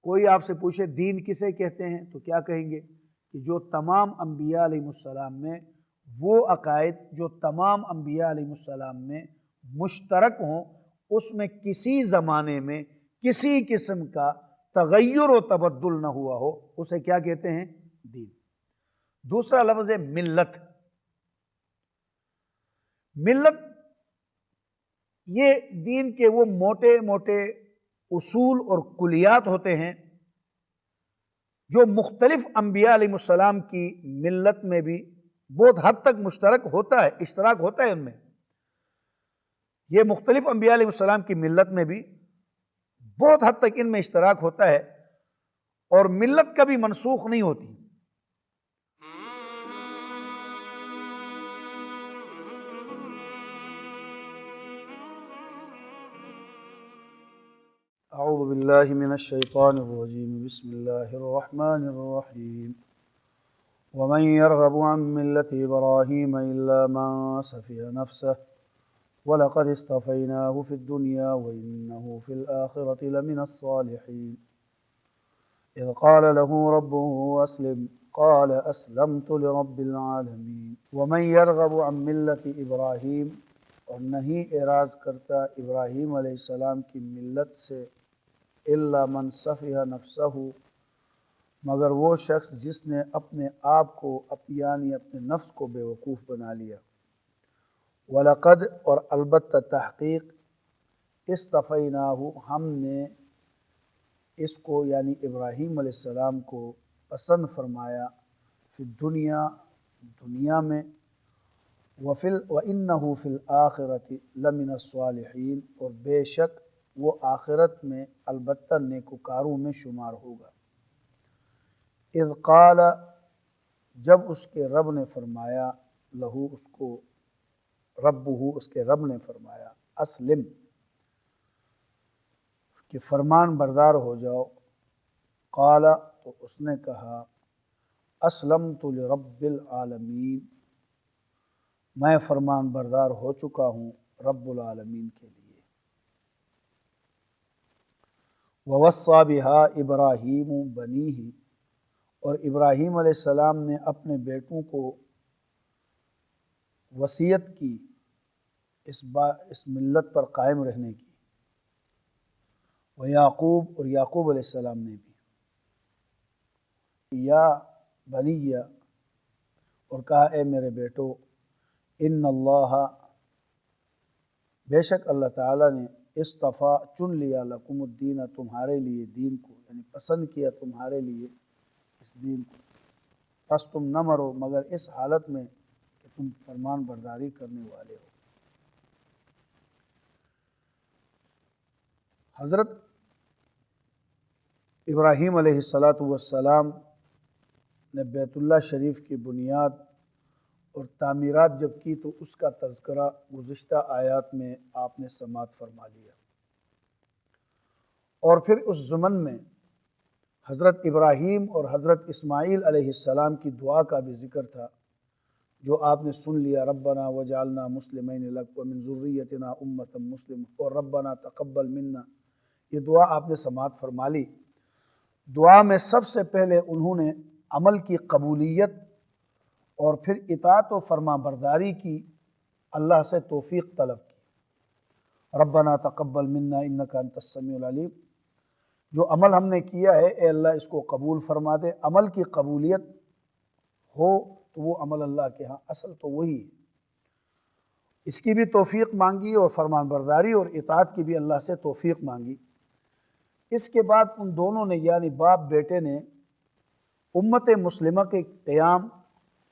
کوئی آپ سے پوچھے دین کسے کہتے ہیں تو کیا کہیں گے کہ جو تمام انبیاء علیہ السلام میں وہ عقائد جو تمام انبیاء علیہ السلام میں مشترک ہوں، اس میں کسی زمانے میں کسی قسم کا تغیر و تبدل نہ ہوا ہو، اسے کیا کہتے ہیں؟ دین۔ دوسرا لفظ ہے ملت۔ ملت یہ دین کے وہ موٹے موٹے اصول اور کلیات ہوتے ہیں جو مختلف انبیاء علیہ السلام کی ملت میں بھی بہت حد تک مشترک ہوتا ہے، اشتراک ہوتا ہے ان میں۔ یہ مختلف انبیاء علیہ السلام کی ملت میں بھی بہت حد تک ان میں اشتراک ہوتا ہے، اور ملت کبھی منسوخ نہیں ہوتی۔ اعوذ باللہ من الشیطان الرجیم، بسم اللہ الرحمن الرحیم۔ ومن يرغب عن ملة إبراهيم إلا من سفه نفسه وَلَقَدِ اصْطَفَيْنَاهُ فِي الدُّنْيَا وَإِنَّهُ فِي الْآخِرَةِ لَمِنَ الصَّالِحِينَ إِذْ قَالَ لَهُ رَبُّهُ أَسْلِمْ قَالَ أَسْلَمْتُ لِرَبِّ الْعَالَمِينَ۔ وَمَنْ يَرْغَبُ عَنْ مِلَّةِ إِبْرَاهِيمَ، اور نہیں اعراض کرتا ابراہیم علیہ السلام کی ملت سے، إِلَّا مَنْ سَفِهَ نَفْسَهُ، مگر وہ شخص جس نے اپنے آپ کو یعنی اپنے نفس کو بے وقوف بنا لیا۔ وَلَقَدْ، اور البتہ تحقیق، اصطفیناہ، ہم نے اس کو یعنی ابراہیم علیہ السلام کو پسند فرمایا، فی الدنیا، دنیا میں، وَإِنَّهُ فِي الْآخِرَةِ لَمِنَ الصَّالِحِينَ، اور بے شک وہ آخرت میں البتہ نیکوکاروں میں شمار ہوگا۔ اذ قال، جب اس کے رب نے فرمایا، لہو، اس کو، ربہ، اس کے رب نے فرمایا، اسلم، کہ فرمان بردار ہو جاؤ۔ قال، تو اس نے کہا، اسلمت لرب العالمین، میں فرمان بردار ہو چکا ہوں رب العالمین کے لیے۔ ووصى بها ابراہیم بنیہ، اور ابراہیم علیہ السلام نے اپنے بیٹوں کو وصیت کی اس ملت پر قائم رہنے کی۔ ویعقوب، اور یعقوب علیہ السلام نے بھی، یا بنی، اور کہا اے میرے بیٹو، ان اللہ، بے شک اللہ تعالیٰ نے، اصطفیٰ، چن لیا، لکم الدین، تمہارے لیے دین کو، یعنی پسند کیا تمہارے لیے اس دین کو، پس تم نہ مرو مگر اس حالت میں کہ تم فرمان برداری کرنے والے ہو۔ حضرت ابراہیم علیہ السلام نے بیت اللہ شریف کی بنیاد اور تعمیرات جب کی تو اس کا تذکرہ گزشتہ آیات میں آپ نے سماعت فرما لیا، اور پھر اس ضمن میں حضرت ابراہیم اور حضرت اسماعیل علیہ السلام کی دعا کا بھی ذکر تھا، جو آپ نے سن لیا، ربنا وجعلنا مسلمین لک ومن ذریتنا امۃ مسلمہ، اور ربنا تقبل منا، یہ دعا آپ نے سماعت فرما لی۔ دعا میں سب سے پہلے انہوں نے عمل کی قبولیت اور پھر اطاعت و فرما برداری کی، اللہ سے توفیق طلب کی۔ ربنا تقبل منا انک انت السمیع العلیم، جو عمل ہم نے کیا ہے اے اللہ اس کو قبول فرما دے۔ عمل کی قبولیت ہو تو وہ عمل اللہ کے ہاں اصل تو وہی ہے، اس کی بھی توفیق مانگی، اور فرمان برداری اور اطاعت کی بھی اللہ سے توفیق مانگی۔ اس کے بعد ان دونوں نے یعنی باپ بیٹے نے امت مسلمہ کے قیام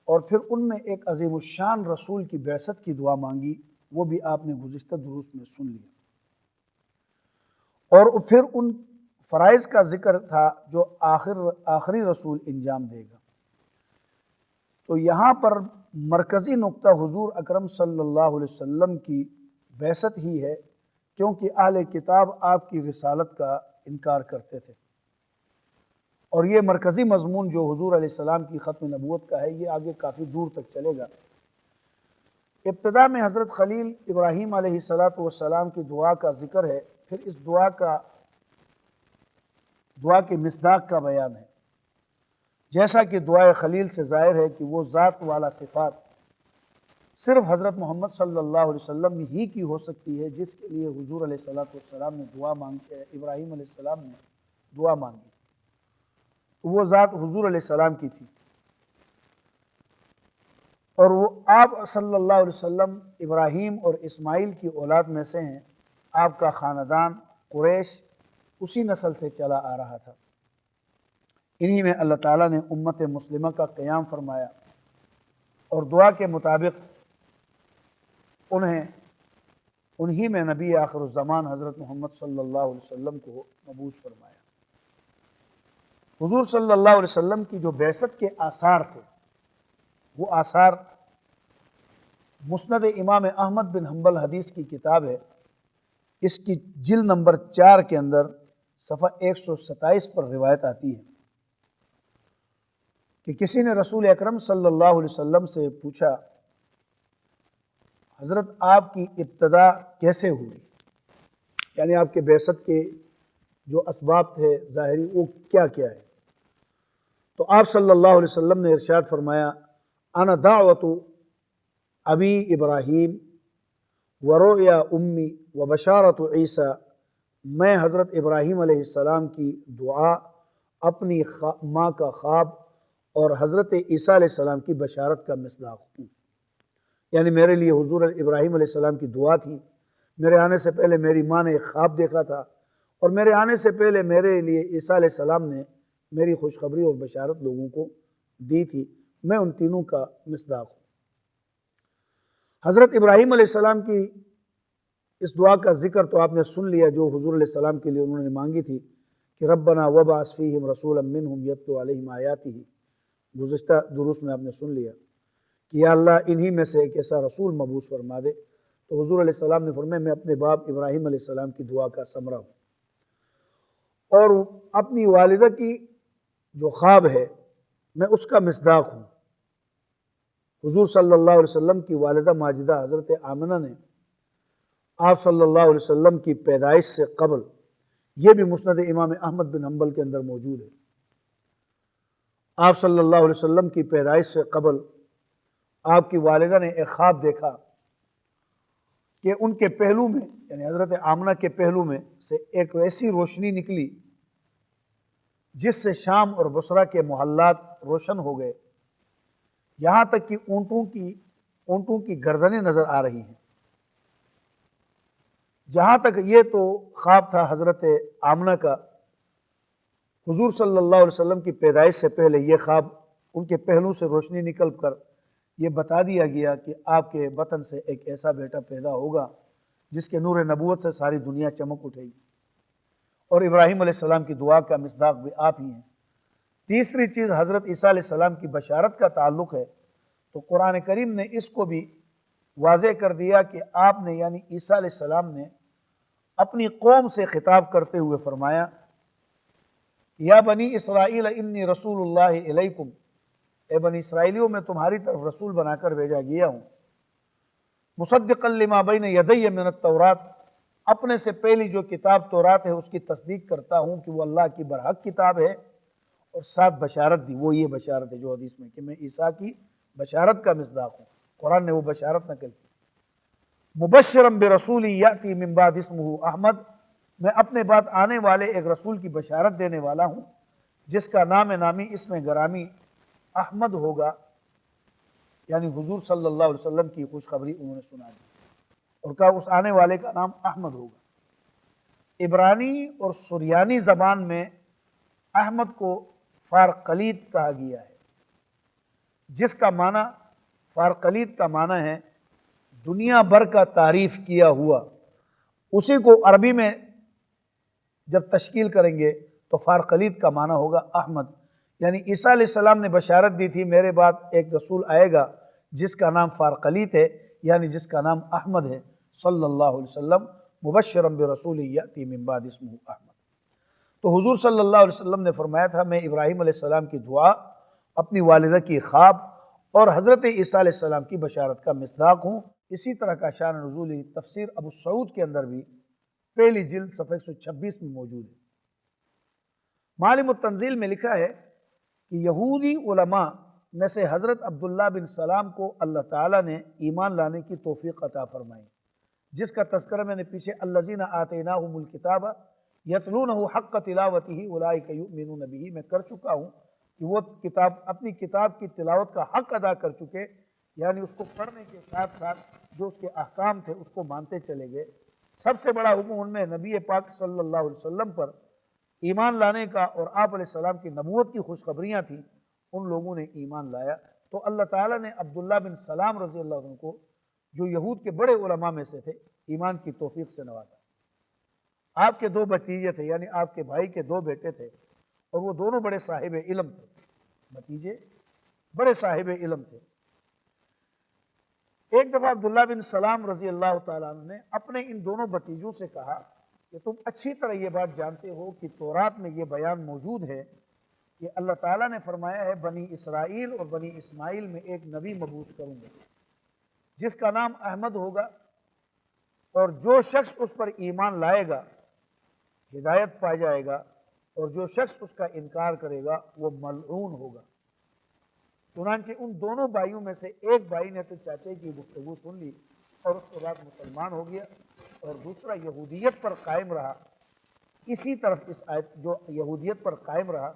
اور پھر ان میں ایک عظیم الشان رسول کی بعثت کی دعا مانگی، وہ بھی آپ نے گزشتہ دروس میں سن لیا، اور پھر ان فرائض کا ذکر تھا جو آخری رسول انجام دے گا۔ تو یہاں پر مرکزی نقطہ حضور اکرم صلی اللہ علیہ وسلم کی بعثت ہی ہے، کیونکہ اہل کتاب آپ کی رسالت کا انکار کرتے تھے، اور یہ مرکزی مضمون جو حضور علیہ السلام کی ختم نبوت کا ہے یہ آگے کافی دور تک چلے گا۔ ابتدا میں حضرت خلیل ابراہیم علیہ السلام کی دعا کا ذکر ہے، پھر اس دعا کا دعا کے مصداق کا بیان ہے۔ جیسا کہ دعائے خلیل سے ظاہر ہے کہ وہ ذات والا صفات صرف حضرت محمد صلی اللہ علیہ وسلم ہی کی ہو سکتی ہے، جس کے لیے حضور علیہ السلام نے دعا مانگی، ابراہیم علیہ السلام نے دعا مانگی، تو وہ ذات حضور علیہ السلام کی تھی، اور وہ آپ صلی اللہ علیہ وسلم ابراہیم اور اسماعیل کی اولاد میں سے ہیں۔ آپ کا خاندان قریش اسی نسل سے چلا آ رہا تھا۔ انہی میں اللہ تعالیٰ نے امت مسلمہ کا قیام فرمایا، اور دعا کے مطابق انہی میں نبی آخر الزمان حضرت محمد صلی اللہ علیہ وسلم کو مبعوث فرمایا۔ حضور صلی اللہ علیہ وسلم کی جو بعثت کے آثار تھے، وہ آثار مسند امام احمد بن حنبل حدیث کی کتاب ہے، اس کی جلد نمبر 4 کے اندر صفحہ 127 پر روایت آتی ہے کہ کسی نے رسول اکرم صلی اللہ علیہ وسلم سے پوچھا، حضرت آپ کی ابتدا کیسے ہوئی؟ یعنی آپ کے بعثت کے جو اسباب تھے ظاہری، وہ کیا کیا ہے؟ تو آپ صلی اللہ علیہ وسلم نے ارشاد فرمایا، انا دعوت ابی ابراہیم ورؤیا امی وبشارت عیسیٰ، میں حضرت ابراہیم علیہ السلام کی دعا، اپنی ماں کا خواب اور حضرت عیسیٰ علیہ السلام کی بشارت کا مصداق ہوں۔ یعنی میرے لیے حضور ابراہیم علیہ السلام کی دعا تھی، میرے آنے سے پہلے میری ماں نے ایک خواب دیکھا تھا، اور میرے آنے سے پہلے میرے لیے عیسیٰ علیہ السلام نے میری خوشخبری اور بشارت لوگوں کو دی تھی، میں ان تینوں کا مصداق ہوں۔ حضرت ابراہیم علیہ السلام کی اس دعا کا ذکر تو آپ نے سن لیا، جو حضور علیہ السلام کے لیے انہوں نے مانگی تھی کہ ربنا وابعث فیہم رسولا منہم یتلو علیہم آیاتہ، گزشتہ دروس میں آپ نے سن لیا کہ یا اللہ انہی میں سے ایک ایسا رسول مبعوث فرما دے۔ تو حضور علیہ السلام نے فرمایا، میں اپنے باپ ابراہیم علیہ السلام کی دعا کا ثمرہ ہوں، اور اپنی والدہ کی جو خواب ہے میں اس کا مصداق ہوں۔ حضور صلی اللہ علیہ وسلم کی والدہ ماجدہ حضرت آمنہ نے آپ صلی اللہ علیہ وسلم کی پیدائش سے قبل، یہ بھی مسند امام احمد بن حنبل کے اندر موجود ہے، آپ صلی اللہ علیہ وسلم کی پیدائش سے قبل آپ کی والدہ نے ایک خواب دیکھا کہ ان کے پہلو میں، یعنی حضرت آمنہ کے پہلو میں سے ایک ایسی روشنی نکلی جس سے شام اور بصرہ کے محلات روشن ہو گئے، یہاں تک کہ اونٹوں کی گردنیں نظر آ رہی ہیں۔ جہاں تک یہ تو خواب تھا حضرت آمنہ کا، حضور صلی اللہ علیہ وسلم کی پیدائش سے پہلے یہ خواب ان کے پہلو سے روشنی نکل کر یہ بتا دیا گیا کہ آپ کے بطن سے ایک ایسا بیٹا پیدا ہوگا جس کے نور نبوت سے ساری دنیا چمک اٹھے گی، اور ابراہیم علیہ السلام کی دعا کا مصداق بھی آپ ہی ہیں۔ تیسری چیز حضرت عیسیٰ علیہ السلام کی بشارت کا تعلق ہے، تو قرآن کریم نے اس کو بھی واضح کر دیا کہ آپ نے، یعنی عیسیٰ علیہ السلام نے اپنی قوم سے خطاب کرتے ہوئے فرمایا، یا بنی اسرائیل انی رسول اللہ علیکم، اے بنی اسرائیلیوں میں تمہاری طرف رسول بنا کر بھیجا گیا ہوں، مصدقا لما بین یدی من التورات، اپنے سے پہلی جو کتاب تورات ہے اس کی تصدیق کرتا ہوں کہ وہ اللہ کی برحق کتاب ہے، اور ساتھ بشارت دی، وہ یہ بشارت ہے جو حدیث میں کہ میں عیسیٰ کی بشارت کا مصداق ہوں، قرآن نے وہ بشارت نقل کی۔ مبشرا برسول یاتی من بعد اسمہ احمد، میں اپنے بعد آنے والے ایک رسول کی بشارت دینے والا ہوں جس کا نام نامی اسم گرامی احمد ہوگا، یعنی حضور صلی اللہ علیہ وسلم کی خوشخبری انہوں نے سنا دی اور کہا اس آنے والے کا نام احمد ہوگا۔ عبرانی اور سریانی زبان میں احمد کو فارقلیت کہا گیا ہے، جس کا معنی، فارقلیت کا معنی ہے دنیا بھر کا تعریف کیا ہوا، اسی کو عربی میں جب تشکیل کریں گے تو فارقلیت کا معنی ہوگا احمد۔ یعنی عیسیٰ علیہ السلام نے بشارت دی تھی میرے بعد ایک رسول آئے گا جس کا نام فارقلیت ہے، یعنی جس کا نام احمد ہے صلی اللہ علیہ وسلم، مبشرا برسول یاتی من بعد اسمہ احمد۔ تو حضور صلی اللہ علیہ وسلم نے فرمایا تھا میں ابراہیم علیہ السلام کی دعا، اپنی والدہ کی خواب اور حضرت عیسیٰ علیہ السلام کی بشارت کا مصداق ہوں۔ اسی طرح کا شان نزولی تفسیر ابو سعود کے اندر بھی پہلی جلد صفحہ 126 میں موجود ہے۔ معالم التنزیل میں لکھا ہے کہ یہودی علماء میں سے حضرت عبداللہ بن سلام کو اللہ تعالیٰ نے ایمان لانے کی توفیق عطا فرمائی، جس کا تذکرہ میں نے پیچھے الذین آتیناہم الکتاب یتلونہ حق تلاوتہ اولئک یؤمنون بہ میں کر چکا ہوں کہ وہ اپنی کتاب کی تلاوت کا حق ادا کر چکے، یعنی اس کو پڑھنے کے ساتھ ساتھ جو اس کے احکام تھے اس کو مانتے چلے گئے۔ سب سے بڑا حکم ان میں نبی پاک صلی اللہ علیہ وسلم پر ایمان لانے کا اور آپ علیہ السلام کی نبوت کی خوشخبریاں تھیں، ان لوگوں نے ایمان لایا۔ تو اللہ تعالیٰ نے عبداللہ بن سلام رضی اللہ عنہ کو، جو یہود کے بڑے علماء میں سے تھے، ایمان کی توفیق سے نوازا۔ آپ کے 2 بھتیجے تھے، یعنی آپ کے بھائی کے 2 بیٹے تھے، اور وہ دونوں بڑے صاحب علم تھے، بھتیجے بڑے صاحب علم تھے۔ ایک دفعہ عبداللہ بن سلام رضی اللہ تعالیٰ عنہ نے اپنے ان دونوں بھتیجوں سے کہا کہ تم اچھی طرح یہ بات جانتے ہو کہ تورات میں یہ بیان موجود ہے کہ اللہ تعالیٰ نے فرمایا ہے بنی اسرائیل اور بنی اسماعیل میں ایک نبی مبعوث کروں گا جس کا نام احمد ہوگا، اور جو شخص اس پر ایمان لائے گا ہدایت پا جائے گا، اور جو شخص اس کا انکار کرے گا وہ ملعون ہوگا۔ چنانچہ ان دونوں بھائیوں میں سے ایک بھائی نے تو چاچے کی گفتگو سن لی اور اس کے بعد مسلمان ہو گیا، اور دوسرا یہودیت پر قائم رہا۔ اسی طرف اس آیت، جو یہودیت پر قائم رہا،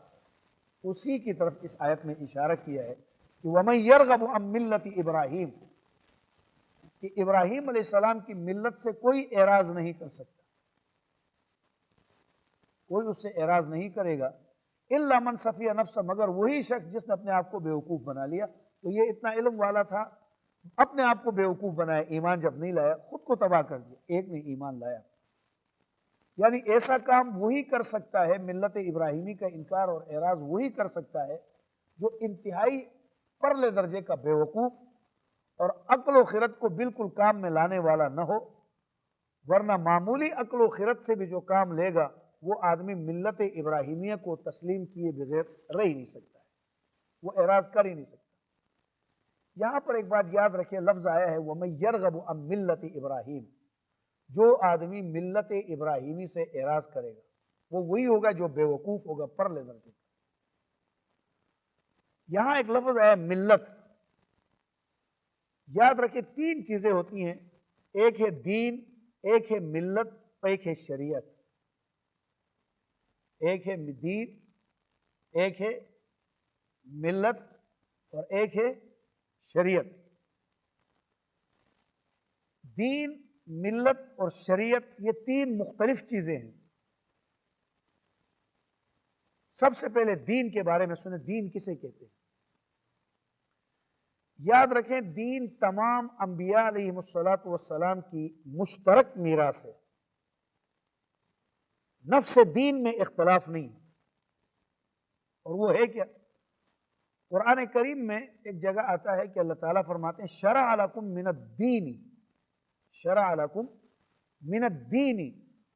اسی کی طرف اس آیت میں اشارہ کیا ہے کہ وَمَن يَرْغَبُ عَن مِلَّةِ ابراہیم، کہ ابراہیم علیہ السلام کی ملت سے کوئی اعراض نہیں کر سکتا، کوئی اس سے اعراض نہیں کرے گا، الا من صفی نفس، مگر وہی شخص جس نے اپنے آپ کو بیوقوف بنا لیا۔ تو یہ اتنا علم والا تھا، اپنے آپ کو بیوقوف بنایا، ایمان جب نہیں لایا خود کو تباہ کر دیا۔ ایک نے ایمان لایا، یعنی ایسا کام وہی کر سکتا ہے، ملت ابراہیمی کا انکار اور اعراض وہی کر سکتا ہے جو انتہائی پرلے درجے کا بیوقوف اور عقل و خرد کو بالکل کام میں لانے والا نہ ہو، ورنہ معمولی عقل و خرد سے بھی جو کام لے گا وہ آدمی ملت ابراہیمیہ کو تسلیم کیے بغیر رہ ہی نہیں سکتا ہے، وہ اعراض کر ہی نہیں سکتا۔ یہاں پر ایک بات یاد رکھیں، لفظ آیا ہے وَمَن يَرْغَبُ عَن مِلَّةِ ابراہیم، جو آدمی ملت ابراہیمی سے اعراض کرے گا وہ وہی ہوگا جو بیوقوف ہوگا، پرلے درجے کا۔ یہاں ایک لفظ آیا ملت، یاد رکھیں 3 چیزیں ہوتی ہیں، ایک ہے دین، ایک ہے ملت، ایک ہے شریعت۔ ایک ہے دین، ایک ہے ملت، اور ایک ہے شریعت۔ دین، ملت اور شریعت یہ 3 مختلف چیزیں ہیں۔ سب سے پہلے دین کے بارے میں سنیں، دین کسے کہتے ہیں؟ یاد رکھیں دین تمام انبیاء علیہم السلام کی مشترک میراث ہے، نفس دین میں اختلاف نہیں، اور وہ ہے کیا؟ قرآن کریم میں ایک جگہ آتا ہے کہ اللہ تعالیٰ فرماتے ہیں شرع لکم من الدین، شرع لکم من الدین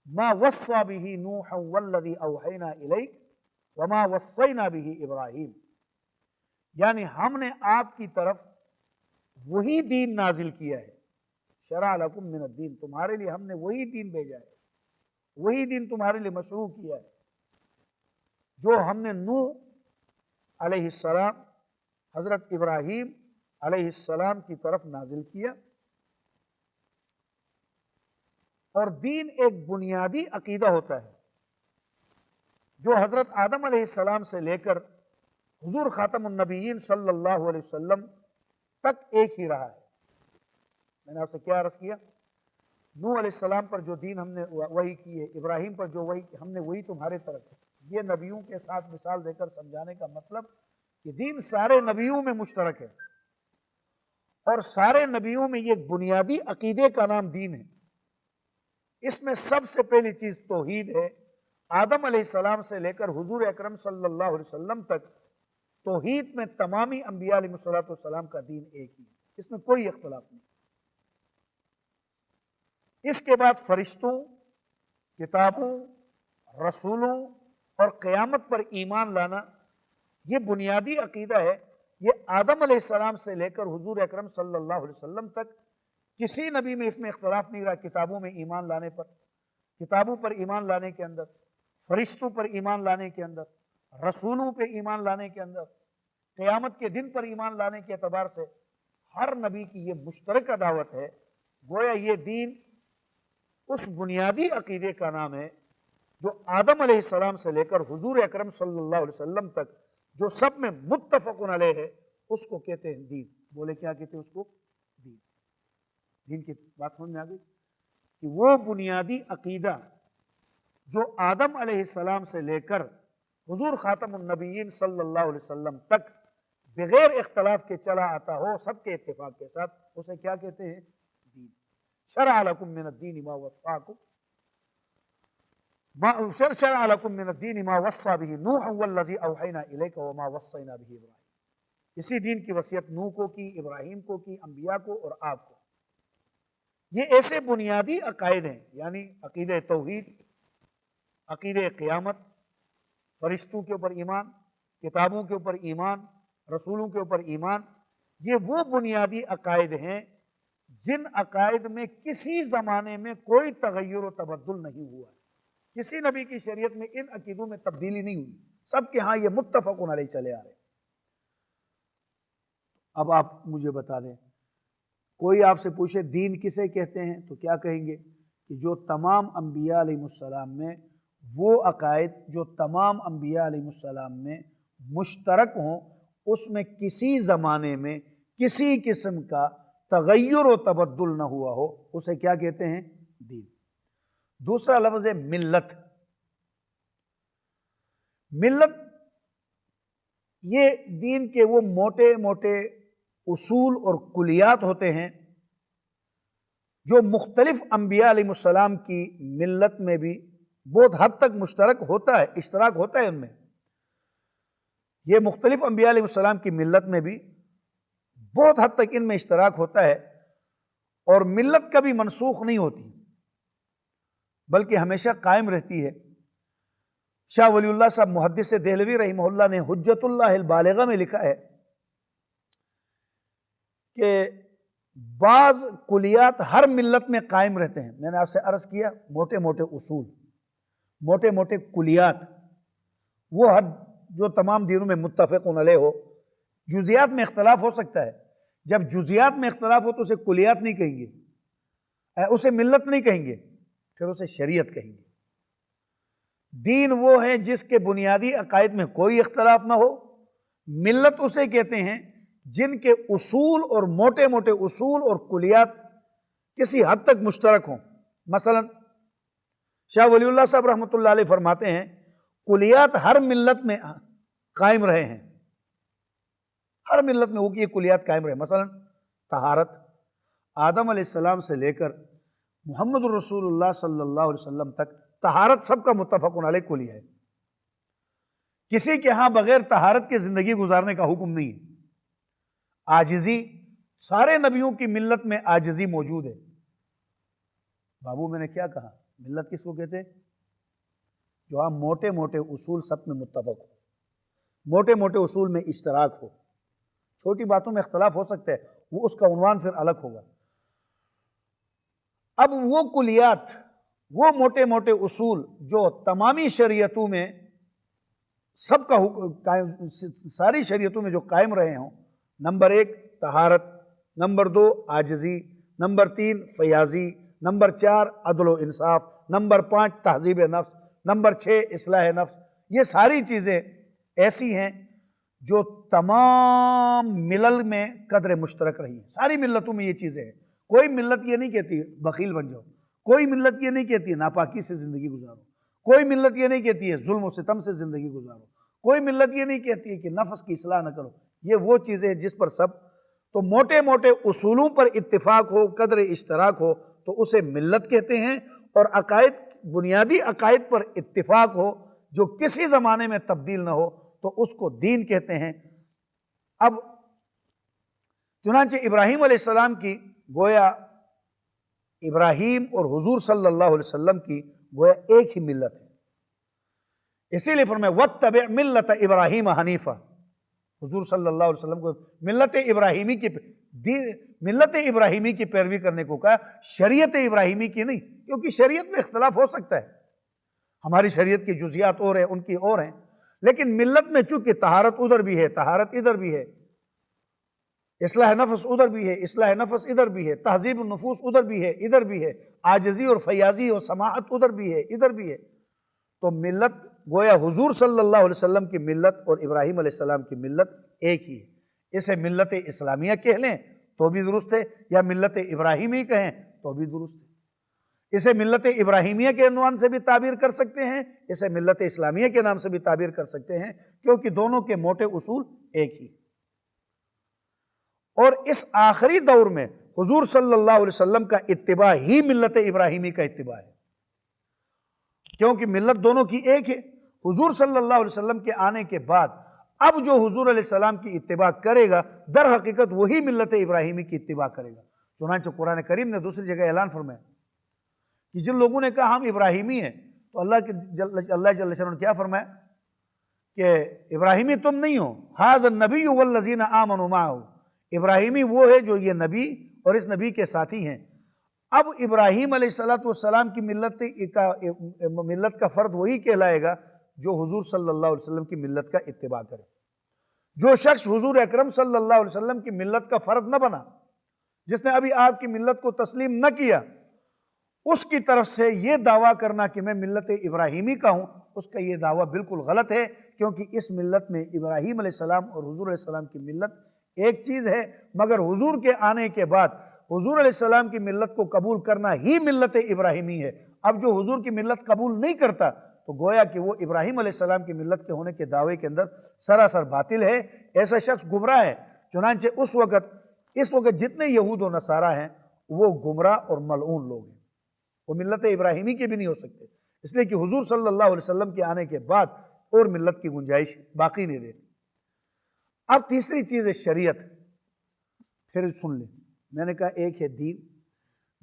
ما وصى به نوحا والذی اوحینا الیک وما وصینا به ابراہیم، یعنی ہم نے آپ کی طرف وہی دین نازل کیا ہے۔ شرع لکم من الدین، تمہارے لیے ہم نے وہی دین بھیجا ہے، وہی دین تمہارے لیے مشروع کیا ہے جو ہم نے نوح علیہ السلام، حضرت ابراہیم علیہ السلام کی طرف نازل کیا۔ اور دین ایک بنیادی عقیدہ ہوتا ہے جو حضرت آدم علیہ السلام سے لے کر حضور خاتم النبیین صلی اللہ علیہ وسلم تک ایک ہی رہا ہے۔ میں نے آپ سے کیا عرض کیا؟ نوح علیہ السلام پر جو دین ہم نے وحی کی ہے، ابراہیم پر جو وحی ہم نے وہی تمہارے طرف ہے۔ یہ نبیوں کے ساتھ مثال دے کر سمجھانے کا مطلب کہ دین سارے نبیوں میں مشترک ہے، اور سارے نبیوں میں یہ بنیادی عقیدے کا نام دین ہے۔ اس میں سب سے پہلی چیز توحید ہے۔ آدم علیہ السلام سے لے کر حضور اکرم صلی اللہ علیہ وسلم تک توحید میں تمامی انبیاء علیہ السلام کا دین ایک ہی ہے، اس میں کوئی اختلاف نہیں۔ اس کے بعد فرشتوں، کتابوں، رسولوں اور قیامت پر ایمان لانا یہ بنیادی عقیدہ ہے۔ یہ آدم علیہ السلام سے لے کر حضور اکرم صلی اللہ علیہ وسلم تک کسی نبی میں اس میں اختلاف نہیں رہا۔ کتابوں میں ایمان لانے پر، کتابوں پر ایمان لانے کے اندر، فرشتوں پر ایمان لانے کے اندر، رسولوں پہ ایمان لانے کے اندر، قیامت کے دن پر ایمان لانے کے اعتبار سے ہر نبی کی یہ مشترکہ دعوت ہے۔ گویا یہ دین اس بنیادی عقیدے کا نام ہے جو آدم علیہ السلام سے لے کر حضور اکرم صلی اللہ علیہ وسلم تک جو سب میں متفق علیہ ہے، اس کو کہتے ہیں دین۔ بولے کیا کہتے ہیں اس کو؟ دین۔ دین کی بات سمجھ میں آ گئی کہ وہ بنیادی عقیدہ جو آدم علیہ السلام سے لے کر حضور خاتم النبیین صلی اللہ علیہ وسلم تک بغیر اختلاف کے چلا آتا ہو، سب کے اتفاق کے ساتھ، اسے کیا کہتے ہیں؟ دین۔ شرع لکم من الدین ما وصاکم شرع لکم من الدین ما وصى به نوح والذی اوحینا الیک وما وصینا به ابراہیم۔ اسی دین کی وصیت نوح کو کی، ابراہیم کو کی، انبیاء کو اور آپ کو۔ یہ ایسے بنیادی عقائد ہیں، یعنی عقیدہ توحید، عقیدہ قیامت، فرشتوں کے اوپر ایمان، کتابوں کے اوپر ایمان، رسولوں کے اوپر ایمان، یہ وہ بنیادی عقائد ہیں جن عقائد میں کسی زمانے میں کوئی تغیر و تبدل نہیں ہوا ہے۔ کسی نبی کی شریعت میں ان عقیدوں میں تبدیلی نہیں ہوئی، سب کے ہاں یہ متفق علیہ چلے آ رہے ہیں۔ اب آپ مجھے بتا دیں، کوئی آپ سے پوچھے دین کسے کہتے ہیں تو کیا کہیں گے؟ کہ جو تمام انبیاء علیہ السلام میں وہ عقائد جو تمام انبیاء علیہ السلام میں مشترک ہوں، اس میں کسی زمانے میں کسی قسم کا تغیر و تبدل نہ ہوا ہو، اسے کیا کہتے ہیں؟ دین۔ دوسرا لفظ ہے ملت۔ ملت یہ دین کے وہ موٹے موٹے اصول اور کلیات ہوتے ہیں جو مختلف انبیاء علیہ السلام کی ملت میں بھی بہت حد تک مشترک ہوتا ہے، اشتراک ہوتا ہے ان میں۔ یہ مختلف انبیاء علیہ السلام کی ملت میں بھی بہت حد تک ان میں اشتراک ہوتا ہے، اور ملت کبھی منسوخ نہیں ہوتی بلکہ ہمیشہ قائم رہتی ہے۔ شاہ ولی اللہ صاحب محدث دہلوی رحمہ اللہ نے حجت اللہ البالغہ میں لکھا ہے کہ بعض کلیات ہر ملت میں قائم رہتے ہیں۔ میں نے آپ سے عرض کیا موٹے موٹے اصول، موٹے موٹے کلیات، وہ ہر جو تمام دینوں میں متفق علیہ ہو۔ جزیات میں اختلاف ہو سکتا ہے، جب جزیات میں اختلاف ہو تو اسے کلیات نہیں کہیں گے، اسے ملت نہیں کہیں گے، پھر اسے شریعت کہیں گے۔ دین وہ ہے جس کے بنیادی عقائد میں کوئی اختلاف نہ ہو۔ ملت اسے کہتے ہیں جن کے اصول اور موٹے موٹے اصول اور کلیات کسی حد تک مشترک ہوں۔ مثلا شاہ ولی اللہ صاحب رحمۃ اللہ علیہ فرماتے ہیں کلیات ہر ملت میں قائم رہے ہیں، ہر ملت میں وہ یہ کلیات قائم رہے۔ مثلا طہارت، آدم علیہ السلام سے لے کر محمد الرسول اللہ صلی اللہ علیہ وسلم تک طہارت سب کا متفق علیہ کلیہ ہے۔ کسی کے ہاں بغیر طہارت کے زندگی گزارنے کا حکم نہیں ہے۔ عاجزی، سارے نبیوں کی ملت میں عاجزی موجود ہے۔ بابو میں نے کیا کہا؟ ملت کس کو کہتے ہیں؟ جو ہاں موٹے موٹے اصول سب میں متفق ہو، موٹے موٹے اصول میں اشتراک ہو، چھوٹی باتوں میں اختلاف ہو سکتا ہے، وہ اس کا عنوان پھر الگ ہوگا۔ اب وہ کلیات، وہ موٹے موٹے اصول جو تمامی شریعتوں میں سب کا ساری شریعتوں میں جو قائم رہے ہوں، نمبر 1 طہارت، نمبر 2 عاجزی، نمبر 3 فیاضی، نمبر 4 عدل و انصاف، نمبر 5 تہذیب نفس، نمبر 6 اصلاح نفس، یہ ساری چیزیں ایسی ہیں جو تمام ملل میں قدر مشترک رہی ہیں۔ ساری ملتوں میں یہ چیزیں ہیں۔ کوئی ملت یہ نہیں کہتی بخیل بن جاؤ، کوئی ملت یہ نہیں کہتی ناپاکی سے زندگی گزارو، کوئی ملت یہ نہیں کہتی ہے ظلم و ستم سے زندگی گزارو، کوئی ملت یہ نہیں کہتی ہے کہ نفس کی اصلاح نہ کرو۔ یہ وہ چیزیں جس پر سب تو موٹے موٹے اصولوں پر اتفاق ہو، قدر اشتراک ہو تو اسے ملت کہتے ہیں، اور عقائد، بنیادی عقائد پر اتفاق ہو جو کسی زمانے میں تبدیل نہ ہو تو اس کو دین کہتے ہیں۔ اب چنانچہ ابراہیم علیہ السلام کی گویا ابراہیم اور حضور صلی اللہ علیہ وسلم کی گویا ایک ہی ملت ہے، اسی لیے فرمایا وَاتَّبِعْ مِلَّةَ إِبْرَاهِيمَ حَنِيفًا۔ حضور صلی اللہ علیہ وسلم کو ملت ابراہیمی کی پیروی کرنے کو کہا، شریعت ابراہیمی کی نہیں، کیونکہ شریعت میں اختلاف ہو سکتا ہے، ہماری شریعت کی جزیات اور ہیں، ان کی اور ہیں، لیکن ملت میں چونکہ طہارت ادھر بھی ہے، طہارت ادھر بھی ہے، اصلاح نفس ادھر بھی ہے، اصلاح نفس ادھر بھی ہے، تہذیب النفوس ادھر بھی ہے، ادھر بھی ہے، عاجزی اور فیاضی اور سماحت ادھر بھی ہے، ادھر بھی ہے، تو ملت گویا حضور صلی اللہ علیہ وسلم کی ملت اور ابراہیم علیہ السلام کی ملت ایک ہی ہے۔ اسے ملت اسلامیہ کہہ لیں تو بھی درست ہے، یا ملت ابراہیمی کہیں تو بھی درست ہے۔ اسے ملت ابراہیمیہ کے عنوان سے بھی تعبیر کر سکتے ہیں، اسے ملت اسلامیہ کے نام سے بھی تعبیر کر سکتے ہیں، کیونکہ دونوں کے موٹے اصول ایک ہی۔ اور اس آخری دور میں حضور صلی اللہ علیہ وسلم کا اتباع ہی ملت ابراہیمی کا اتباع ہے، کیونکہ ملت دونوں کی ایک ہے۔ حضور صلی اللہ علیہ وسلم کے آنے کے بعد اب جو حضور علیہ السلام کی اتباع کرے گا در حقیقت وہی ملت ابراہیمی کی اتباع کرے گا۔ چنانچہ قرآن کریم نے دوسری جگہ اعلان فرمایا کہ جن لوگوں نے کہا ہم ابراہیمی ہیں، تو اللہ جل شانہ نے کیا فرمایا کہ ابراہیمی تم نہیں ہو، ھذا النبی والذین آمنوا معہ، ابراہیمی وہ ہے جو یہ نبی اور اس نبی کے ساتھی ہیں۔ اب ابراہیم علیہ السلام کی ملت کا فرد وہی کہلائے گا جو حضور صلی اللہ علیہ وسلم کی ملت کا اتباع کرے۔ جو شخص حضور اکرم صلی اللہ علیہ وسلم کی ملت کا فرد نہ بنا، جس نے ابھی آپ کی ملت کو تسلیم نہ کیا، اس کی طرف سے یہ دعویٰ کرنا کہ میں ملت ابراہیمی کا ہوں، اس کا یہ دعویٰ بالکل غلط ہے، کیونکہ اس ملت میں ابراہیم علیہ السلام اور حضور علیہ السلام کی ملت ایک چیز ہے، مگر حضور کے آنے کے بعد حضور علیہ السلام کی ملت کو قبول کرنا ہی ملت ابراہیمی ہے۔ اب جو حضور کی ملت قبول نہیں کرتا تو گویا کہ وہ ابراہیم علیہ السلام کی ملت کے ہونے کے دعوے کے اندر سراسر باطل ہے، ایسا شخص گمراہ ہے۔ چنانچہ اس وقت جتنے یہود و نصارہ ہیں وہ گمراہ اور ملعون لوگ ہیں، وہ ملت ابراہیمی کے بھی نہیں ہو سکتے، اس لیے کہ حضور صلی اللہ علیہ وسلم کے آنے کے بعد اور ملت کی گنجائش باقی نہیں رہتی۔ اب تیسری چیز ہے شریعت۔ پھر سن لیں، میں نے کہا ایک ہے دین۔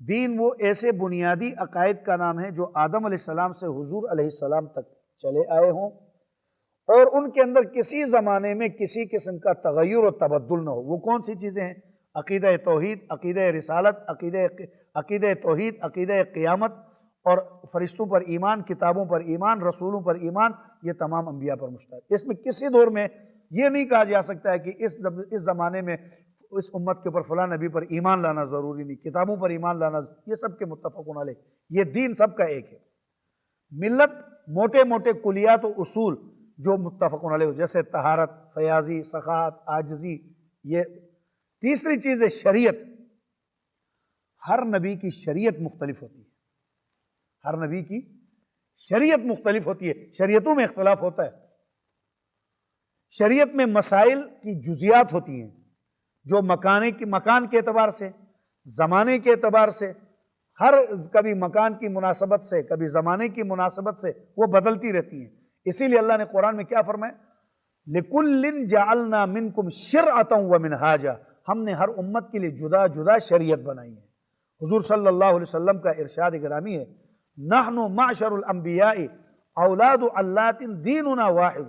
دین وہ ایسے بنیادی عقائد کا نام ہے جو آدم علیہ السلام سے حضور علیہ السلام تک چلے آئے ہوں اور ان کے اندر کسی زمانے میں کسی قسم کا تغیر و تبدل نہ ہو۔ وہ کون سی چیزیں ہیں؟ عقیدہ توحید، عقیدہ رسالت، عقیدہ توحید، عقیدہ قیامت اور فرشتوں پر ایمان، کتابوں پر ایمان، رسولوں پر ایمان، یہ تمام انبیاء پر مشتمل۔ اس میں کسی دور میں یہ نہیں کہا جا سکتا ہے کہ اس زمانے میں اس امت کے اوپر فلاں نبی پر ایمان لانا ضروری نہیں، کتابوں پر ایمان لانا، یہ سب کے متفقون علیہ، یہ دین سب کا ایک ہے۔ ملت موٹے موٹے کلیات و اصول جو متفقون علیہ، جیسے طہارت، فیاضی، سخاوت، عاجزی۔ یہ تیسری چیز ہے شریعت۔ ہر نبی کی شریعت مختلف ہوتی ہے، ہر نبی کی شریعت مختلف ہوتی ہے، شریعتوں میں اختلاف ہوتا ہے۔ شریعت میں مسائل کی جزیات ہوتی ہیں جو مکان کے اعتبار سے، زمانے کے اعتبار سے، کبھی مکان کی مناسبت سے، کبھی زمانے کی مناسبت سے وہ بدلتی رہتی ہیں۔ اسی لیے اللہ نے قرآن میں کیا فرمایا؟ لِكُلٍّ جَعَلْنَا مِنْكُمْ شِرْعَةً وَمِنْهَاجًا، ہم نے ہر امت کے لیے جدا جدا شریعت بنائی ہے۔ حضور صلی اللہ علیہ وسلم کا ارشاد گرامی ہے، نحن معشر الانبیاء اولاد علات دیننا واحد،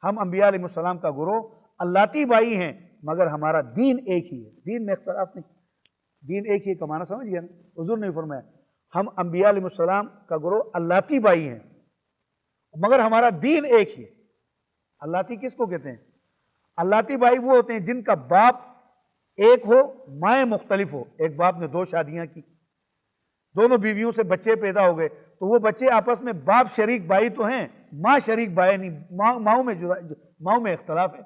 ہم انبیاء علیہ السلام کا گروہ اللاتی بھائی ہیں مگر ہمارا دین ایک ہی ہے۔ دین میں اختلاف نہیں، دین ایک ہی کا معنی سمجھ گیا نا؟ حضور نے فرمایا ہم انبیاء علیہ السلام کا گروہ اللاتی بھائی ہیں مگر ہمارا دین ایک ہی ہے۔ اللاتی کس کو کہتے ہیں؟ اللاتی بھائی وہ ہوتے ہیں جن کا باپ ایک ہو، مائیں مختلف ہو۔ ایک باپ نے 2 شادیاں کی، دونوں بیویوں سے بچے پیدا ہو گئے، تو وہ بچے آپس میں باپ شریک بھائی تو ہیں، ماں شریک بھائی نہیں، ماؤں میں اختلاف ہے،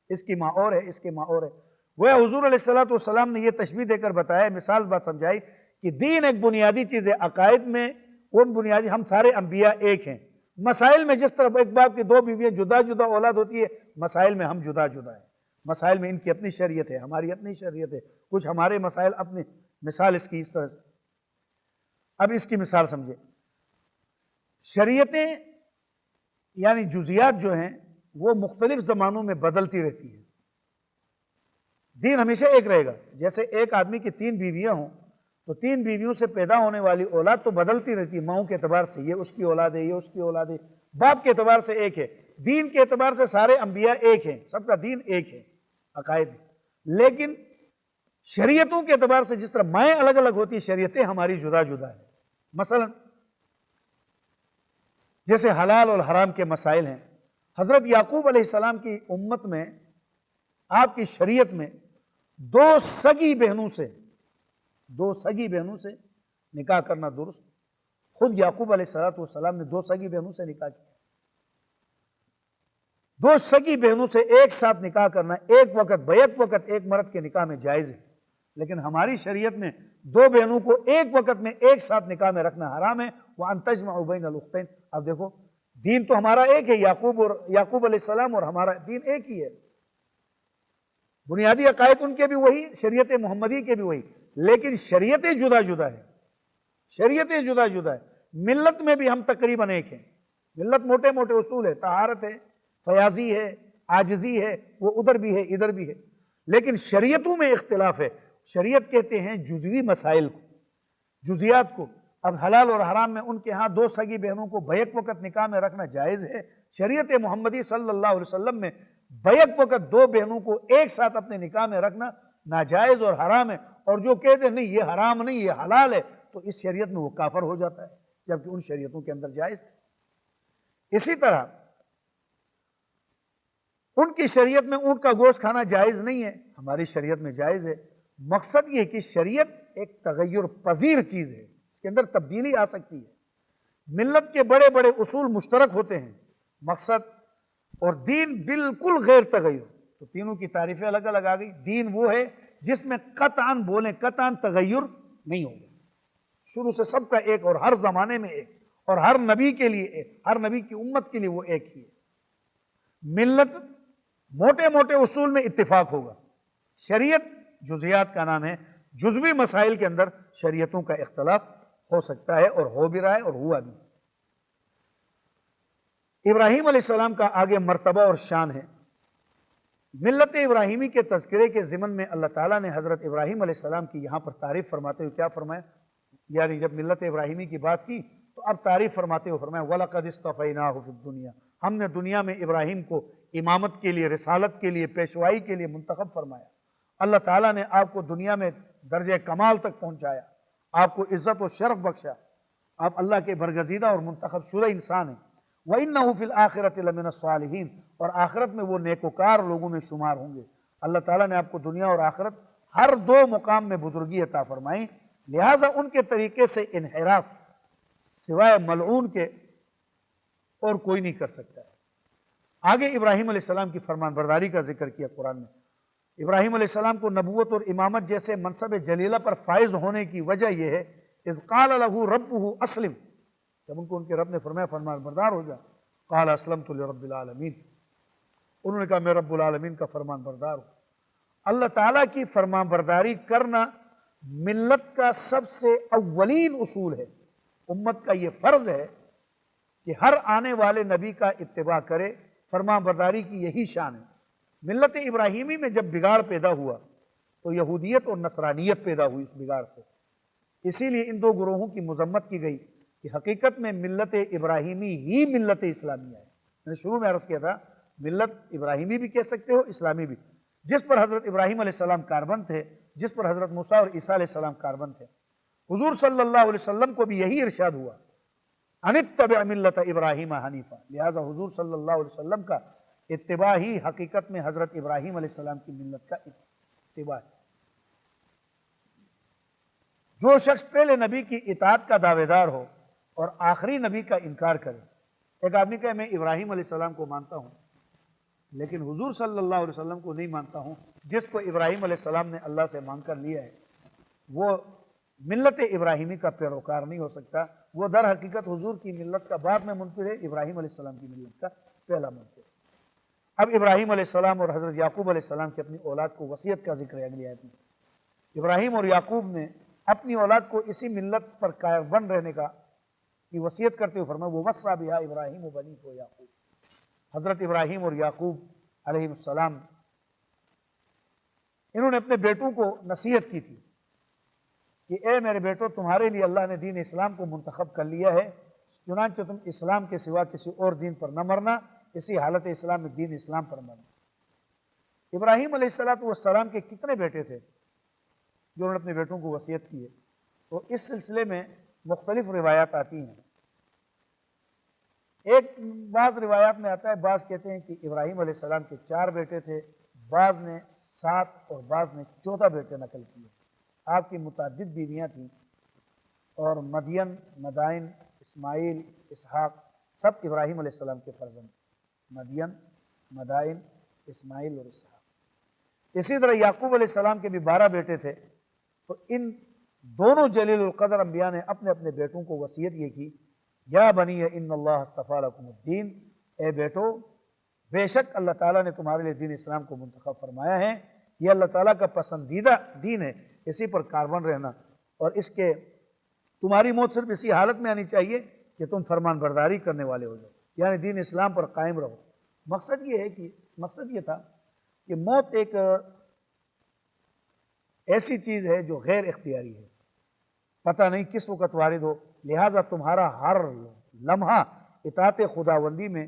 اس کی ماں اور ہے، اس کی ماں اور ہے۔ وہ حضور علیہ السلام نے یہ تشبیہ دے کر بتایا، مثال بات سمجھائی کہ دین ایک بنیادی چیز ہے، عقائد میں وہ بنیادی، ہم سارے انبیاء ایک ہیں۔ مسائل میں جس طرح ایک باپ کی 2 بیویاں جدا جدا اولاد ہوتی ہے، مسائل میں ہم جدا جدا ہیں، مسائل میں ان کی اپنی شریعت ہے، ہماری اپنی شریعت ہے، کچھ ہمارے مسائل اپنے۔ مثال اس کی اس طرح سے، اب اس کی مثال سمجھے، شریعتیں یعنی جزیات جو ہیں وہ مختلف زمانوں میں بدلتی رہتی ہیں، دین ہمیشہ ایک رہے گا۔ جیسے ایک آدمی کی 3 بیویاں ہوں تو 3 بیویوں سے پیدا ہونے والی اولاد تو بدلتی رہتی ہے، ماؤں کے اعتبار سے یہ اس کی اولاد ہے، یہ اس کی اولاد ہے، باپ کے اعتبار سے ایک ہے، دین کے اعتبار سے سارے انبیاء ایک ہیں، سب کا دین ایک ہے، عقائد۔ لیکن شریعتوں کے اعتبار سے جس طرح مائیں الگ الگ ہوتی ہیں، شریعتیں ہماری جدا جدا ہیں۔ مثلا جیسے حلال اور حرام کے مسائل ہیں، حضرت یعقوب علیہ السلام کی امت میں، آپ کی شریعت میں دو سگی بہنوں سے نکاح کرنا درست۔ خود یعقوب علیہ السلام نے دو سگی بہنوں سے نکاح کیا۔ دو سگی بہنوں سے ایک ساتھ نکاح کرنا ایک وقت ایک مرد کے نکاح میں جائز ہے، لیکن ہماری شریعت میں دو بہنوں کو ایک وقت میں ایک ساتھ نکاح میں رکھنا حرام ہے۔ وَأَن تَجْمَعُوا بَيْنَ الْأُخْتَيْنِ۔ اب دیکھو، دین تو ہمارا ایک ہے، یعقوب علیہ السلام اور ہمارا دین ایک ہی ہے، بنیادی عقائد ان کے بھی وہی، شریعت محمدی کے بھی وہی، لیکن شریعتیں جدا جدا ہے۔ ملت میں بھی ہم تقریباً ایک ہیں، ملت موٹے موٹے اصول ہے، طہارت ہے، فیاضی ہے، عاجزی ہے، وہ ادھر بھی ہے ادھر بھی ہے، لیکن شریعتوں میں اختلاف ہے۔ شریعت کہتے ہیں جزوی مسائل کو، جزیات کو۔ اب حلال اور حرام میں ان کے ہاں دو سگی بہنوں کو بیک وقت نکاح میں رکھنا جائز ہے، شریعت محمدی صلی اللہ علیہ وسلم میں بیک وقت دو بہنوں کو ایک ساتھ اپنے نکاح میں رکھنا ناجائز اور حرام ہے۔ اور جو کہتے ہیں نہیں یہ حرام نہیں یہ حلال ہے، تو اس شریعت میں وہ کافر ہو جاتا ہے، جبکہ ان شریعتوں کے اندر جائز تھے۔ اسی طرح ان کی شریعت میں اونٹ کا گوشت کھانا جائز نہیں ہے، ہماری شریعت میں جائز ہے۔ مقصد یہ ہے کہ شریعت ایک تغیر پذیر چیز ہے، اس کے اندر تبدیلی آ سکتی ہے۔ ملت کے بڑے بڑے اصول مشترک ہوتے ہیں، مقصد اور دین بالکل غیر تغیر، تو تینوں کی تعریفیں الگ الگ آ گئی۔ دین وہ ہے جس میں قطعاً بولیں قطعاً تغیر نہیں ہوگا، شروع سے سب کا ایک، اور ہر زمانے میں ایک، اور ہر نبی کے لیے ایک، ہر نبی کی امت کے لیے وہ ایک ہی ہے۔ ملت موٹے موٹے اصول میں اتفاق ہوگا، شریعت جزیات کا نام ہے، جزوی مسائل کے اندر شریعتوں کا اختلاف ہو سکتا ہے، اور ہو بھی رہا ہے اور ہوا بھی۔ ابراہیم علیہ السلام کا آگے مرتبہ اور شان ہے۔ ملت ابراہیمی کے تذکرے کے ضمن میں اللہ تعالیٰ نے حضرت ابراہیم علیہ السلام کی یہاں پر تعریف فرماتے ہوئے کیا فرمایا؟ یعنی جب ملت ابراہیمی کی بات کی تو اب تعریف فرماتے ہوئے فرمایا وَلَقَدِ اصْطَفَيْنَاهُ فِي الدُّنْيَا، ہم نے دنیا میں ابراہیم کو امامت کے لیے، رسالت کے لیے، پیشوائی کے لیے منتخب فرمایا۔ اللہ تعالیٰ نے آپ کو دنیا میں درجہ کمال تک پہنچایا، آپ کو عزت و شرف بخشا، آپ اللہ کے برگزیدہ اور منتخب شدہ انسان ہیں۔ وَإِنَّهُ فِي الْآخِرَةِ لَمِنَ الصَّالِحِينَ، اور آخرت میں وہ نیکوکار لوگوں میں شمار ہوں گے۔ اللہ تعالیٰ نے آپ کو دنیا اور آخرت ہر دو مقام میں بزرگی عطا فرمائی، لہٰذا ان کے طریقے سے انحراف سوائے ملعون کے اور کوئی نہیں کر سکتا ہے۔ آگے ابراہیم علیہ السلام کی فرمان برداری کا ذکر کیا قرآن میں۔ ابراہیم علیہ السلام کو نبوت اور امامت جیسے منصب جلیلہ پر فائز ہونے کی وجہ یہ ہے، اذ قال له ربه اسلم، جب ان کو ان کے رب نے فرمایا فرمان بردار ہو جا، قال اسلمت لرب العالمین، انہوں نے کہا میں رب العالمین کا فرمان بردار ہوں۔ اللہ تعالیٰ کی فرمان برداری کرنا ملت کا سب سے اولین اصول ہے، امت کا یہ فرض ہے کہ ہر آنے والے نبی کا اتباع کرے، فرمان برداری کی یہی شان ہے۔ ملت ابراہیمی میں جب بگاڑ پیدا ہوا تو یہودیت اور نصرانیت پیدا ہوئی اس بگاڑ سے، اسی لیے ان دو گروہوں کی مذمت کی گئی کہ حقیقت میں ملت ابراہیمی ہی ملت اسلامیہ ہے۔ میں نے شروع میں عرض کیا تھا ملت ابراہیمی بھی کہہ سکتے ہو، اسلامی بھی، جس پر حضرت ابراہیم علیہ السلام کاربند تھے، جس پر حضرت موسیٰ اور عیسیٰ علیہ السلام کاربند تھے۔ حضور صلی اللہ علیہ وسلم کو بھی یہی ارشاد ہوا ان اتبع ملت ابراہیم حنیفا، لہٰذا حضور صلی اللہ علیہ وسلم کا اتباع ہی حقیقت میں حضرت ابراہیم علیہ السلام کی ملت کا اتباع ہے۔ جو شخص پہلے نبی کی اطاعت کا دعوے دار ہو اور آخری نبی کا انکار کرے، ایک آدمی کہے میں ابراہیم علیہ السلام کو مانتا ہوں لیکن حضور صلی اللہ علیہ وسلم کو نہیں مانتا ہوں، جس کو ابراہیم علیہ السلام نے اللہ سے مانگ کر لیا ہے، وہ ملت ابراہیمی کا پیروکار نہیں ہو سکتا، وہ در حقیقت حضور کی ملت کا بعد میں منکر ہے، ابراہیم علیہ السلام کی ملت کا پہلا منکر ہے۔ اب ابراہیم علیہ السلام اور حضرت یعقوب علیہ السلام کی اپنی اولاد کو وصیت کا ذکر ہے اگلی آیت میں۔ ابراہیم اور یعقوب نے اپنی اولاد کو اسی ملت پر کاربند رہنے کی وصیت کرتے ہوئے فرمایا وَوَصَّىٰ بِهَا إِبْرَاهِيمُ وَبَنِيهُ وَيَعْقُوبُ، حضرت ابراہیم اور یعقوب علیہ السلام انہوں نے اپنے بیٹوں کو نصیحت کی تھی کہ اے میرے بیٹو، تمہارے لیے اللہ نے دین اسلام کو منتخب کر لیا ہے، چنانچہ تم اسلام کے سوا کسی اور دین پر نہ مرنا، اسی حالت اسلام میں دین اسلام پر مرنا۔ ابراہیم علیہ السلام کے کتنے بیٹے تھے جو انہوں نے اپنے بیٹوں کو وصیت کی ہے؟ تو اس سلسلے میں مختلف روایات آتی ہیں۔ ایک بعض روایات میں آتا ہے، بعض کہتے ہیں کہ ابراہیم علیہ السلام کے 4 بیٹے تھے، بعض نے 7 اور بعض نے 14 بیٹے نقل کیے۔ آپ کی متعدد بیویاں تھیں، اور مدین، مدائن، اسماعیل، اسحاق سب ابراہیم علیہ السلام کے فرزند تھے، مدین، مدائن، اسماعیل اور اسحاق۔ اسی طرح یعقوب علیہ السلام کے بھی 12 بیٹے تھے، تو ان دونوں جلیل القدر انبیاء نے اپنے اپنے بیٹوں کو وصیت یہ کی، یا بنی ان اللہ اصطفیٰ لکم الدین، اے بیٹو بے شک اللہ تعالیٰ نے تمہارے لیے دین اسلام کو منتخب فرمایا ہے، یہ اللہ تعالیٰ کا پسندیدہ دین ہے، اسی پر کاربن رہنا، اور اس کے تمہاری موت صرف اسی حالت میں آنی چاہیے کہ تم فرمان برداری کرنے والے ہو جاؤ، یعنی دین اسلام پر قائم رہو۔ مقصد یہ تھا کہ موت ایک ایسی چیز ہے جو غیر اختیاری ہے، پتہ نہیں کس وقت وارد ہو، لہٰذا تمہارا ہر لمحہ اطاعت خداوندی میں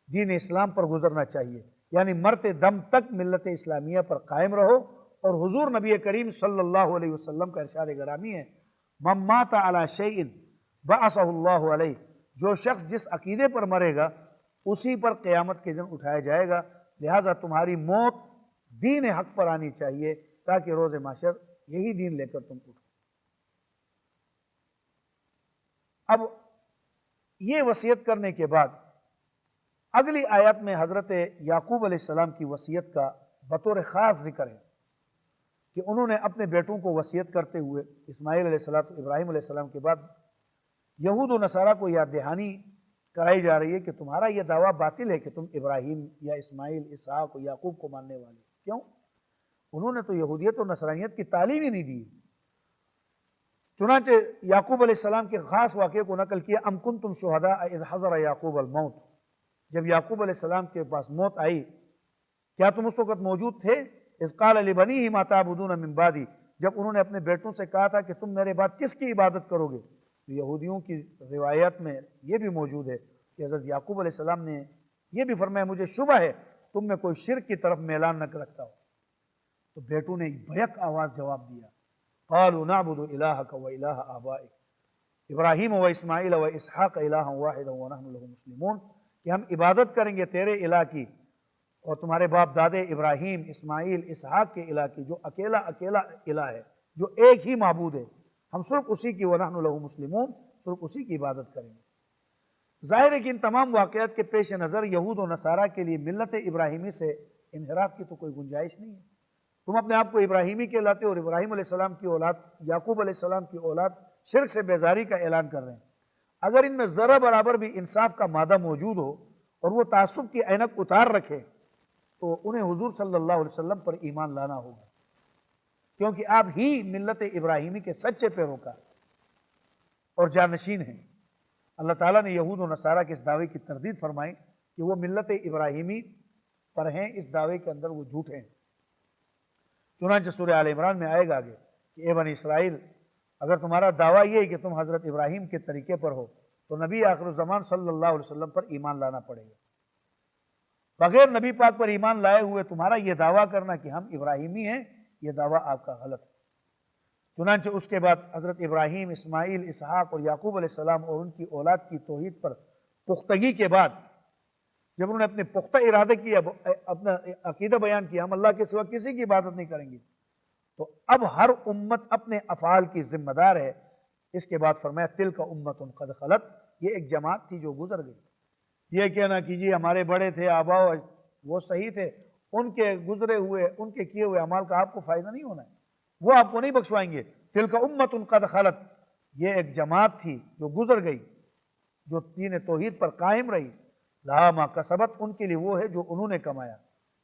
دین اسلام پر گزرنا چاہیے، یعنی مرتے دم تک ملت اسلامیہ پر قائم رہو۔ اور حضور نبی کریم صلی اللہ علیہ وسلم کا ارشاد گرامی ہے، من مات علی شیء بعثہ اللہ علیہ، جو شخص جس عقیدے پر مرے گا اسی پر قیامت کے دن اٹھایا جائے گا، لہٰذا تمہاری موت دین حق پر آنی چاہیے تاکہ روز محشر یہی دین لے کر تم اٹھو۔ اب یہ وصیت کرنے کے بعد اگلی آیت میں حضرت یعقوب علیہ السلام کی وصیت کا بطور خاص ذکر ہے کہ انہوں نے اپنے بیٹوں کو وصیت کرتے ہوئے اسماعیل علیہ السلام، ابراہیم علیہ السلام کے بعد یہود و نصارہ کو یاد دہانی کرائی جا رہی ہے کہ تمہارا یہ دعویٰ باطل ہے کہ تم ابراہیم یا اسماعیل، اسحاق و یعقوب کو ماننے والے، کیوں؟ انہوں نے تو یہودیت و نصرانیت کی تعلیم ہی نہیں دی۔ چنانچہ یعقوب علیہ السلام کے خاص واقعے کو نقل کیا، ام کنتم شہداء اذ حضر یعقوب الموت، جب یعقوب علیہ السلام کے پاس موت آئی کیا تم اس وقت موجود تھے؟ اذ قال لبنیہ ما تعبدون من بعدی، جب انہوں نے اپنے بیٹوں سے کہا تھا کہ تم میرے بعد کس کی عبادت کرو گے؟ تو یہودیوں کی روایت میں یہ بھی موجود ہے کہ حضرت یعقوب علیہ السلام نے یہ بھی فرمایا، مجھے شبہ ہے تم میں کوئی شرک کی طرف میلان نہ رکھتا ہو۔ تو بیٹوں نے بیک آواز جواب دیا، قالوا نعبد الہک و الہ آبائک ابراہیم و اسماعیل و اسحاق الہا واحدا ونحن له مسلمون، کہ ہم عبادت کریں گے تیرے الہ کی اور تمہارے باپ دادے ابراہیم، اسماعیل، اسحاق کے الہ کی، جو اکیلا الہ ہے، جو ایک ہی معبود ہے، ہم صرف اسی کی ونحن له مسلمون، صرف اسی کی عبادت کریں گے۔ ظاہر ہے کہ ان تمام واقعات کے پیش نظر یہود و نصارہ کے لیے ملت ابراہیمی سے انحراف کی تو کوئی گنجائش نہیں ہے۔ تم اپنے آپ کو ابراہیمی کہلاتے اور ابراہیم علیہ السلام کی اولاد، یعقوب علیہ السلام کی اولاد شرک سے بیزاری کا اعلان کر رہے ہیں۔ اگر ان میں ذرہ برابر بھی انصاف کا مادہ موجود ہو اور وہ تعصب کی عینک اتار رکھے تو انہیں حضور صلی اللہ علیہ وسلم پر ایمان لانا ہوگا، کیونکہ آپ ہی ملت ابراہیمی کے سچے پیروکار اور جانشین ہیں۔ اللہ تعالیٰ نے یہود و نصارہ کے اس دعوے کی تردید فرمائی کہ وہ ملت ابراہیمی پر ہیں، اس دعوے کے اندر وہ جھوٹ ہیں۔ چنانچہ سورہ آل عمران میں آئے گا آگے کہ اے بنی اسرائیل، اگر تمہارا دعویٰ یہ ہے کہ تم حضرت ابراہیم کے طریقے پر ہو تو نبی آخر الزمان صلی اللہ علیہ وسلم پر ایمان لانا پڑے گا۔ بغیر نبی پاک پر ایمان لائے ہوئے تمہارا یہ دعویٰ کرنا کہ ہم ابراہیمی ہیں، یہ دعویٰ آپ کا غلط ہے۔ چنانچہ اس کے بعد حضرت ابراہیم، اسماعیل، اسحاق اور یعقوب علیہ السلام اور ان کی اولاد کی توحید پر پختگی کے بعد جب انہوں نے اپنے پختہ ارادہ کیا، اپنا عقیدہ بیان کیا، ہم اللہ کے سوا کسی کی عبادت نہیں کریں گے، تو اب ہر امت اپنے افعال کی ذمہ دار ہے۔ اس کے بعد فرمایا تلک امت قد خلت، یہ ایک جماعت تھی جو گزر گئی۔ یہ کہنا کیجیے ہمارے بڑے تھے، آبا وہ صحیح تھے، ان کے گزرے ہوئے، ان کے کیے ہوئے اعمال کا آپ کو فائدہ نہیں ہونا ہے، وہ آپ کو نہیں بخشوائیں گے۔ تلک امت قد خلت، یہ ایک جماعت تھی جو گزر گئی، جو دین توحید پر قائم رہی، لہا ما کسبت، ان کے لیے وہ ہے جو انہوں نے کمایا،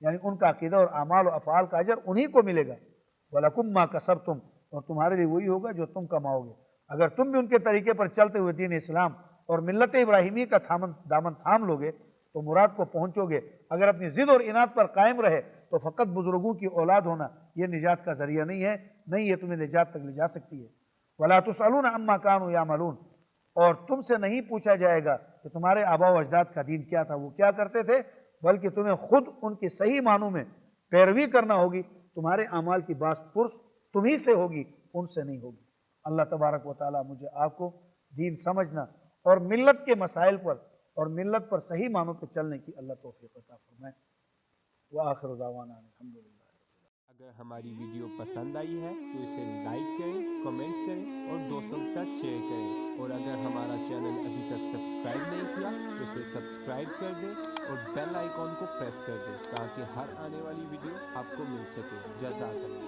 یعنی ان کا عقیدہ اور اعمال و افعال کا اجر انہی کو ملے گا۔ وَلَكُمْ مَا كَسَبْتُمْ، اور تمہارے لیے وہی ہوگا جو تم کماؤ گے۔ اگر تم بھی ان کے طریقے پر چلتے ہوئے دین اسلام اور ملت ابراہیمی کا دامن تھام لوگے تو مراد کو پہنچو گے۔ اگر اپنی ضد اور اناد پر قائم رہے تو فقط بزرگوں کی اولاد ہونا یہ نجات کا ذریعہ نہیں ہے، نہیں یہ تمہیں نجات تک لے جا سکتی ہے۔ وَلَا تُسْأَلُونَ عَمَّا كَانُوا يَعْمَلُونَ، اور تم سے نہیں پوچھا جائے گا کہ تمہارے آباء و اجداد کا دین کیا تھا، وہ کیا کرتے تھے، بلکہ تمہیں خود ان کی صحیح معنوں میں پیروی کرنا ہوگی۔ تمہارے اعمال کی باس پرس تمہیں سے ہوگی، ان سے نہیں ہوگی۔ اللہ تبارک و تعالی مجھے آپ کو دین سمجھنا اور ملت کے مسائل پر اور ملت پر صحیح معنوں پہ چلنے کی اللہ توفیق عطا فرمائے۔ وآخر دعوانا الحمدللہ۔ اگر ہماری ویڈیو پسند آئی ہے تو اسے لائک کریں، کمنٹ کریں اور دوستوں کے ساتھ شیئر کریں، اور اگر ہمارا چینل ابھی تک سبسکرائب نہیں کیا تو اسے سبسکرائب کر دیں اور بیل آئیکن کو پریس کر دیں تاکہ ہر آنے والی ویڈیو آپ کو مل سکے۔ جزاک اللہ۔